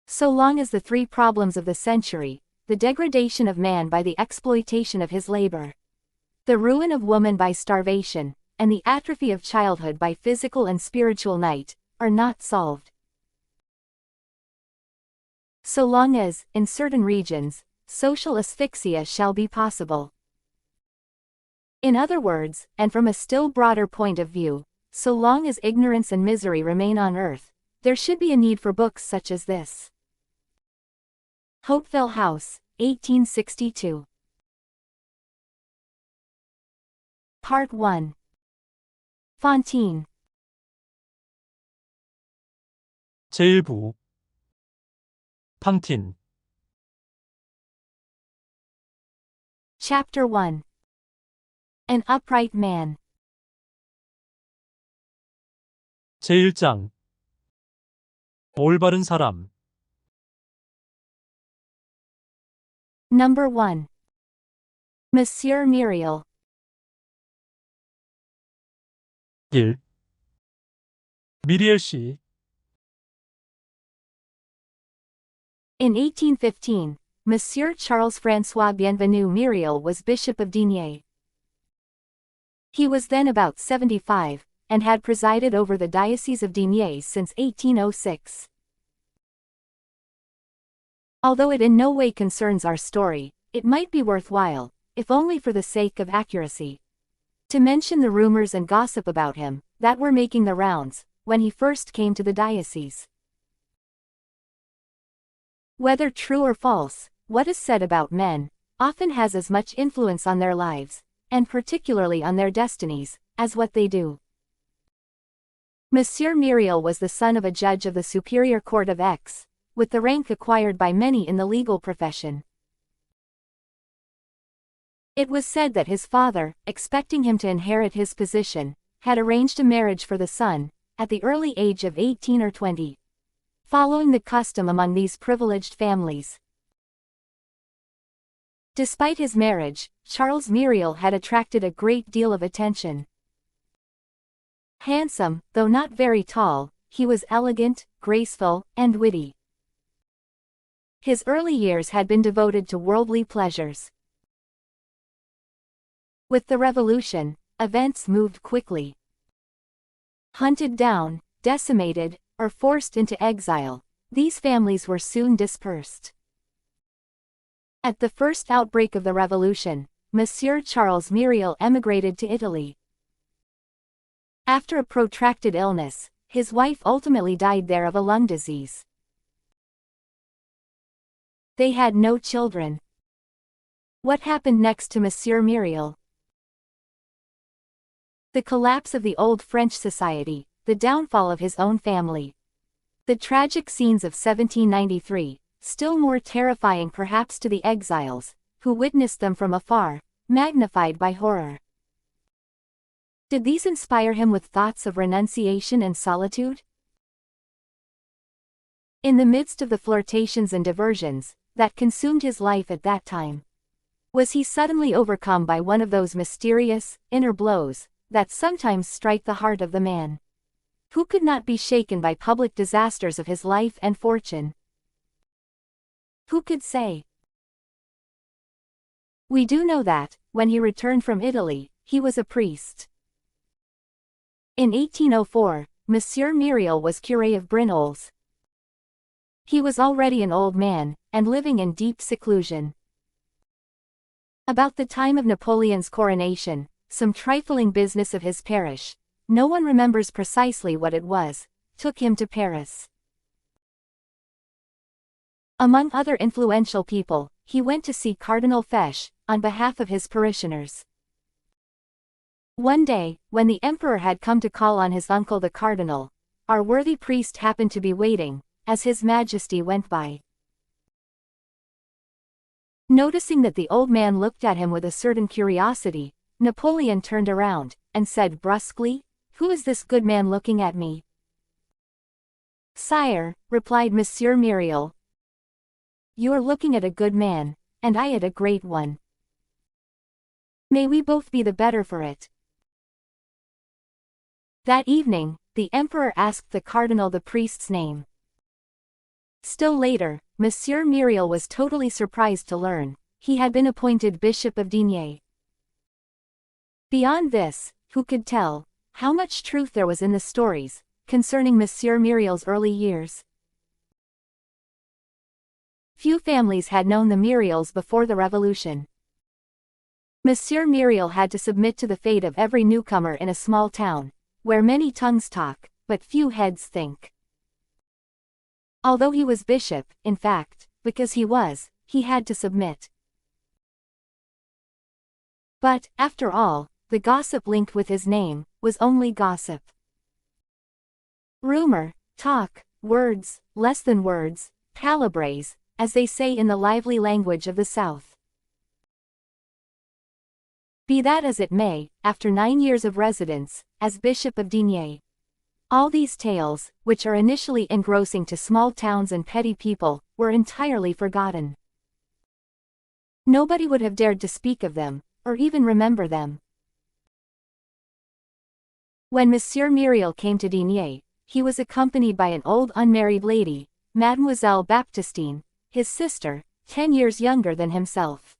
So long as the three problems of the century, the degradation of man by the exploitation of his labor, the ruin of woman by starvation, and the atrophy of childhood by physical and spiritual night, are not solved. So long as, in certain regions, social asphyxia shall be possible. In other words, and from a still broader point of view, so long as ignorance and misery remain on earth, there should be a need for books such as this. Hopeville House, 1862. Part 1. Fontaine. 제1부 팡틴. Chapter 1. An Upright Man. 제1장 올바른 사람. Number 1. Monsieur Myriel. 1. 미리엘 씨. In 1815, Monsieur Charles-François Bienvenu Myriel was Bishop of Digne. He was then about 75, and had presided over the Diocese of Digne since 1806. Although it in no way concerns our story, it might be worthwhile, if only for the sake of accuracy, to mention the rumors and gossip about him that were making the rounds when he first came to the diocese. Whether true or false, what is said about men often has as much influence on their lives, and particularly on their destinies, as what they do. Monsieur Myriel was the son of a judge of the Superior Court of Aix, with the rank acquired by many in the legal profession. It was said that his father, expecting him to inherit his position, had arranged a marriage for the son, at the early age of 18 or 20, following the custom among these privileged families. Despite his marriage, Charles Myriel had attracted a great deal of attention. Handsome, though not very tall, he was elegant, graceful, and witty. His early years had been devoted to worldly pleasures. With the Revolution, events moved quickly. Hunted down, decimated, or forced into exile, these families were soon dispersed. At the first outbreak of the Revolution, Monsieur Charles Myriel emigrated to Italy. After a protracted illness, his wife ultimately died there of a lung disease. They had no children. What happened next to Monsieur Myriel? The collapse of the old French society, the downfall of his own family. The tragic scenes of 1793, still more terrifying perhaps to the exiles, who witnessed them from afar, magnified by horror. Did these inspire him with thoughts of renunciation and solitude? In the midst of the flirtations and diversions that consumed his life at that time, was he suddenly overcome by one of those mysterious, inner blows that sometimes strike the heart of the man who could not be shaken by public disasters of his life and fortune? Who could say? We do know that, when he returned from Italy, he was a priest. In 1804, Monsieur Myriel was curé of Brignoles. He was already an old man, and living in deep seclusion. About the time of Napoleon's coronation, some trifling business of his parish, no one remembers precisely what it was, took him to Paris. Among other influential people, he went to see Cardinal Fesch, on behalf of his parishioners. One day, when the emperor had come to call on his uncle the cardinal, our worthy priest happened to be waiting, as his majesty went by. Noticing that the old man looked at him with a certain curiosity, Napoleon turned around, and said brusquely, "Who is this good man looking at me?" "Sire," replied Monsieur Myriel, "you are looking at a good man, and I at a great one. May we both be the better for it." That evening, the emperor asked the cardinal the priest's name. Still later, Monsieur Myriel was totally surprised to learn he had been appointed Bishop of Digne. Beyond this, who could tell how much truth there was in the stories concerning Monsieur Myriel's early years? Few families had known the Myriels before the Revolution. Monsieur Myriel had to submit to the fate of every newcomer in a small town, where many tongues talk, but few heads think. Although he was bishop, in fact, because he had to submit. But, after all, the gossip linked with his name was only gossip. Rumor, talk, words, less than words, palabres, as they say in the lively language of the South. Be that as it may, after 9 years of residence as Bishop of Digne, all these tales, which are initially engrossing to small towns and petty people, were entirely forgotten. Nobody would have dared to speak of them, or even remember them. When Monsieur Myriel came to Digne, he was accompanied by an old unmarried lady, Mademoiselle Baptistine, his sister, 10 years younger than himself.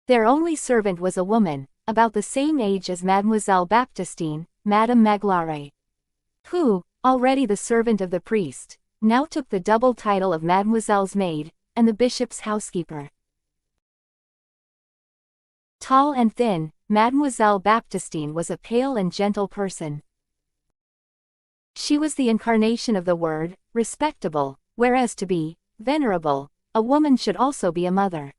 Their only servant was a woman, about the same age as Mademoiselle Baptistine, Madame Magloire, who, already the servant of the priest, now took the double title of Mademoiselle's maid, and the bishop's housekeeper. Tall and thin, Mademoiselle Baptistine was a pale and gentle person. She was the incarnation of the word, respectable, whereas to be venerable, a woman should also be a mother.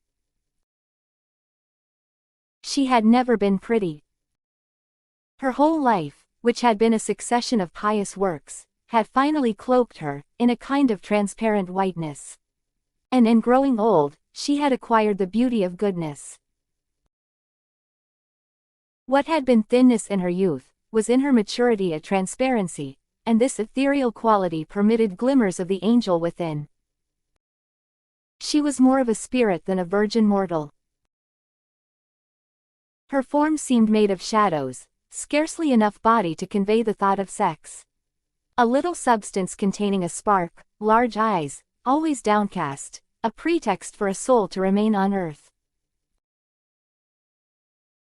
She had never been pretty. Her whole life, which had been a succession of pious works, had finally cloaked her in a kind of transparent whiteness. And in growing old, she had acquired the beauty of goodness. What had been thinness in her youth, was in her maturity a transparency, and this ethereal quality permitted glimmers of the angel within. She was more of a spirit than a virgin mortal. Her form seemed made of shadows, scarcely enough body to convey the thought of sex. A little substance containing a spark, large eyes, always downcast, a pretext for a soul to remain on earth.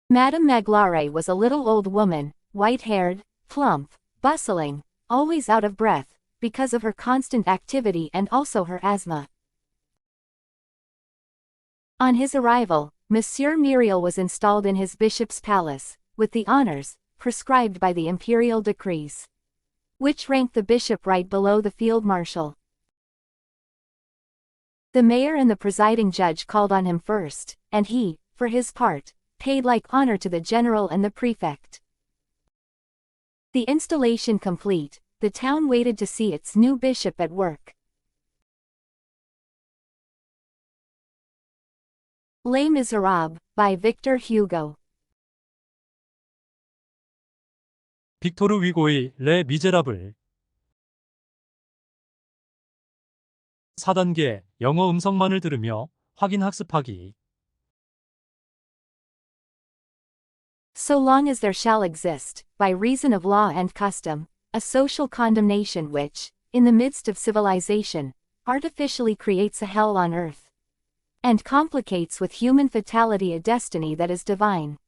Madame Magloire was a little old woman, white-haired, plump, bustling, always out of breath, because of her constant activity and also her asthma. On his arrival, Monsieur Myriel was installed in his bishop's palace, with the honors, prescribed by the imperial decrees, which ranked the bishop right below the field marshal. The mayor and the presiding judge called on him first, and he, for his part, paid like honor to the general and the prefect. The installation complete, the town waited to see its new bishop at work. Les Miserables, by Victor Hugo. 빅토르 위고의 레 미제라블 4단계 영어 음성만을 들으며 확인 학습하기. So long as there shall exist, by reason of law and custom, a social condemnation which, in the midst of civilization, artificially creates a hell on earth, and complicates with human fatality a destiny that is divine.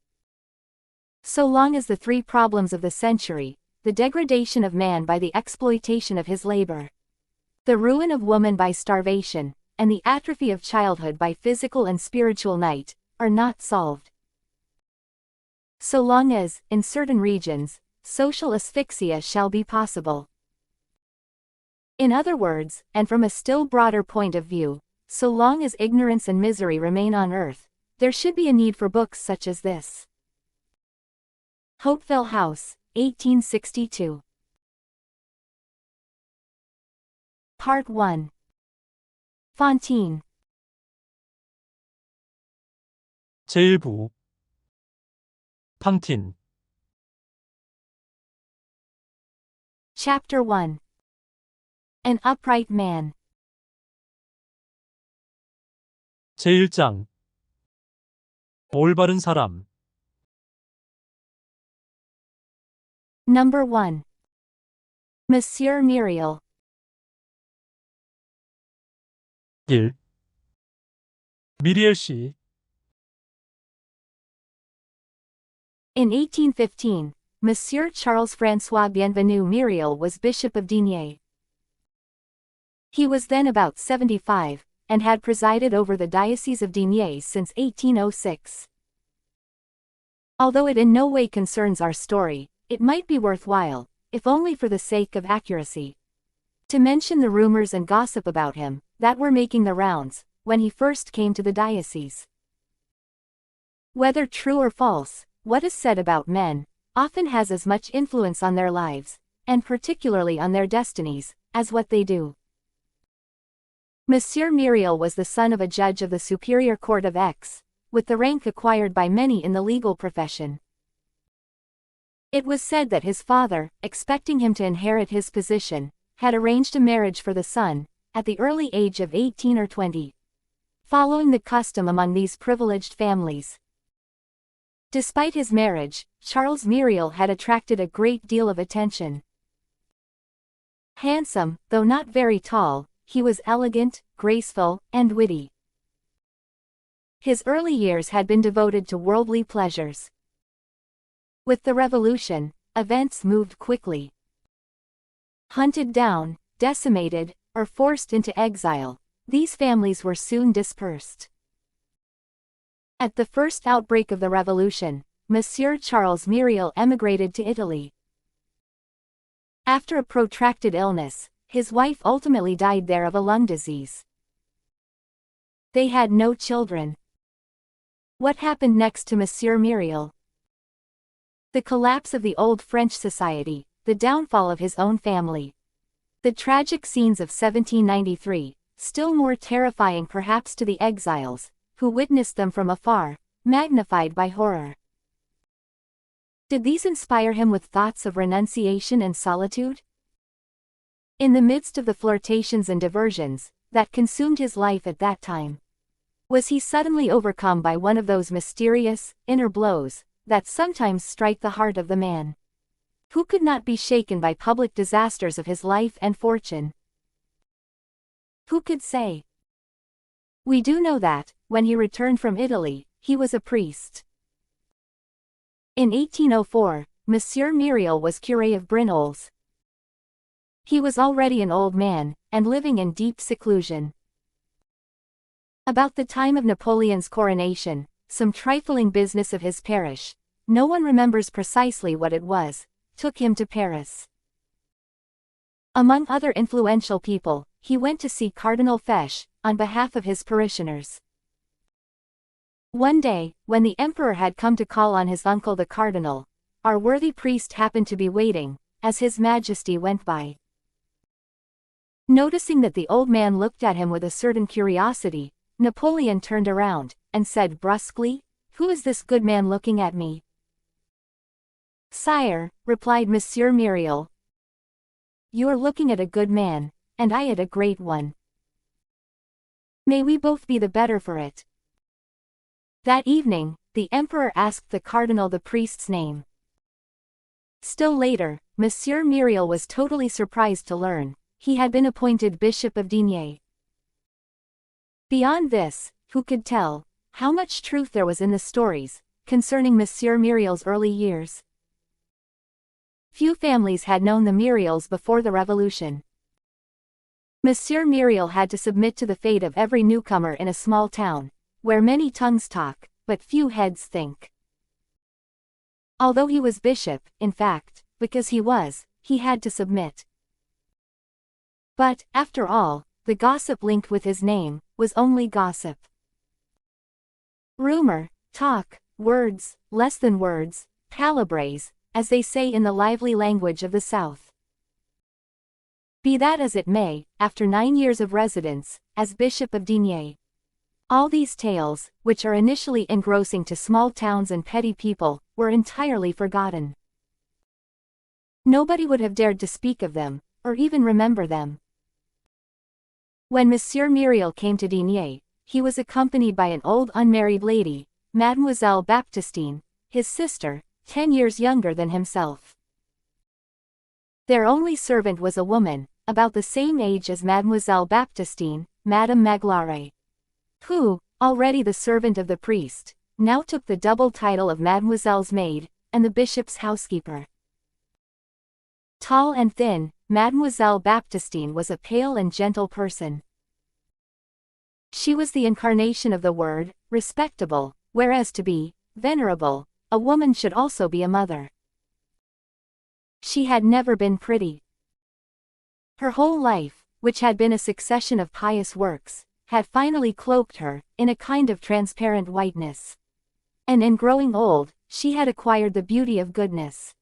So long as the three problems of the century, the degradation of man by the exploitation of his labor, the ruin of woman by starvation, and the atrophy of childhood by physical and spiritual night, are not solved. So long as, in certain regions, social asphyxia shall be possible. In other words, and from a still broader point of view, so long as ignorance and misery remain on earth, there should be a need for books such as this. Hopeville House, 1862. Part 1. Fantine. 제1부 팡틴 Chapter 1. An upright man. 제1장 올바른 사람 Number 1. Monsieur Myriel. 1. 미리엘 씨 In 1815, Monsieur Charles-François Bienvenu Myriel was Bishop of Digne. He was then about 75, and had presided over the Diocese of Digne since 1806. Although it in no way concerns our story, it might be worthwhile, if only for the sake of accuracy, to mention the rumors and gossip about him that were making the rounds when he first came to the diocese. Whether true or false, what is said about men often has as much influence on their lives, and particularly on their destinies, as what they do. Monsieur Myriel was the son of a judge of the Superior Court of Aix, with the rank acquired by many in the legal profession. It was said that his father, expecting him to inherit his position, had arranged a marriage for the son, at the early age of 18 or 20, following the custom among these privileged families. Despite his marriage, Charles Myriel had attracted a great deal of attention. Handsome, though not very tall, he was elegant, graceful, and witty. His early years had been devoted to worldly pleasures. With the revolution, events moved quickly. Hunted down, decimated, or forced into exile, these families were soon dispersed. At the first outbreak of the revolution, Monsieur Charles Myriel emigrated to Italy. After a protracted illness, his wife ultimately died there of a lung disease. They had no children. What happened next to Monsieur Myriel? The collapse of the old French society, the downfall of his own family. The tragic scenes of 1793, still more terrifying perhaps to the exiles, who witnessed them from afar, magnified by horror. Did these inspire him with thoughts of renunciation and solitude? In the midst of the flirtations and diversions that consumed his life at that time, was he suddenly overcome by one of those mysterious, inner blows that sometimes strike the heart of the man who could not be shaken by public disasters of his life and fortune? Who could say? We do know that, when he returned from Italy, he was a priest. In 1804, Monsieur Myriel was curé of Brignoles. He was already an old man, and living in deep seclusion. About the time of Napoleon's coronation, some trifling business of his parish, no one remembers precisely what it was, took him to Paris. Among other influential people, he went to see Cardinal Fesch, on behalf of his parishioners. One day, when the emperor had come to call on his uncle the cardinal, our worthy priest happened to be waiting, as his majesty went by. Noticing that the old man looked at him with a certain curiosity, Napoleon turned around, and said brusquely, "Who is this good man looking at me?" "Sire," replied Monsieur Myriel, "you are looking at a good man, and I at a great one. May we both be the better for it." That evening, the emperor asked the cardinal the priest's name. Still later, Monsieur Myriel was totally surprised to learn he had been appointed Bishop of Digne. Beyond this, who could tell how much truth there was in the stories concerning Monsieur Myriel's early years? Few families had known the Myriels before the revolution. Monsieur Myriel had to submit to the fate of every newcomer in a small town, where many tongues talk, but few heads think. Although he was bishop, in fact, because he had to submit. But, after all, the gossip linked with his name was only gossip. Rumor, talk, words, less than words, palabres, as they say in the lively language of the South. Be that as it may, after 9 years of residence, as Bishop of Digne, all these tales, which are initially engrossing to small towns and petty people, were entirely forgotten. Nobody would have dared to speak of them, or even remember them. When Monsieur Myriel came to Digne, he was accompanied by an old unmarried lady, Mademoiselle Baptistine, his sister, 10 years younger than himself. Their only servant was a woman, about the same age as Mademoiselle Baptistine, Madame Magloire, who, already the servant of the priest, now took the double title of Mademoiselle's maid, and the bishop's housekeeper. Tall and thin, Mademoiselle Baptistine was a pale and gentle person. She was the incarnation of the word, respectable, whereas to be venerable, a woman should also be a mother. She had never been pretty. Her whole life, which had been a succession of pious works, had finally cloaked her in a kind of transparent whiteness. And in growing old, she had acquired the beauty of goodness.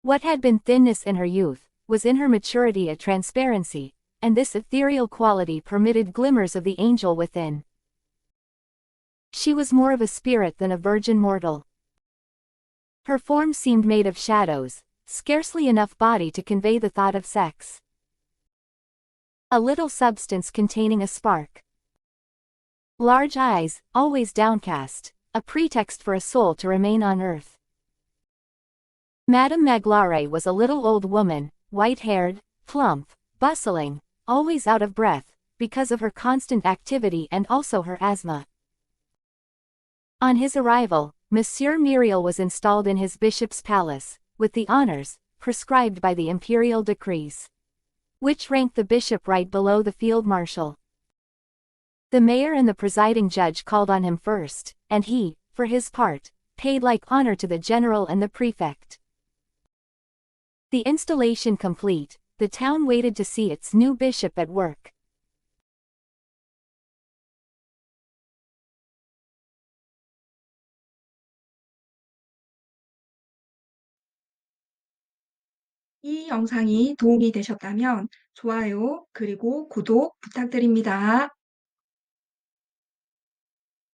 What had been thinness in her youth, was in her maturity a transparency, and this ethereal quality permitted glimmers of the angel within. She was more of a spirit than a virgin mortal. Her form seemed made of shadows, scarcely enough body to convey the thought of sex. A little substance containing a spark. Large eyes, always downcast, a pretext for a soul to remain on earth. Madame Magloire was a little old woman, white-haired, plump, bustling, always out of breath, because of her constant activity and also her asthma. On his arrival, Monsieur Muriel was installed in his bishop's palace, with the honors prescribed by the imperial decrees, which ranked the bishop right below the field marshal. The mayor and the presiding judge called on him first, and he, for his part, paid like honor to the general and the prefect. The installation complete, the town waited to see its new bishop at work. 이 영상이 도움이 되셨다면 좋아요 그리고 구독 부탁드립니다.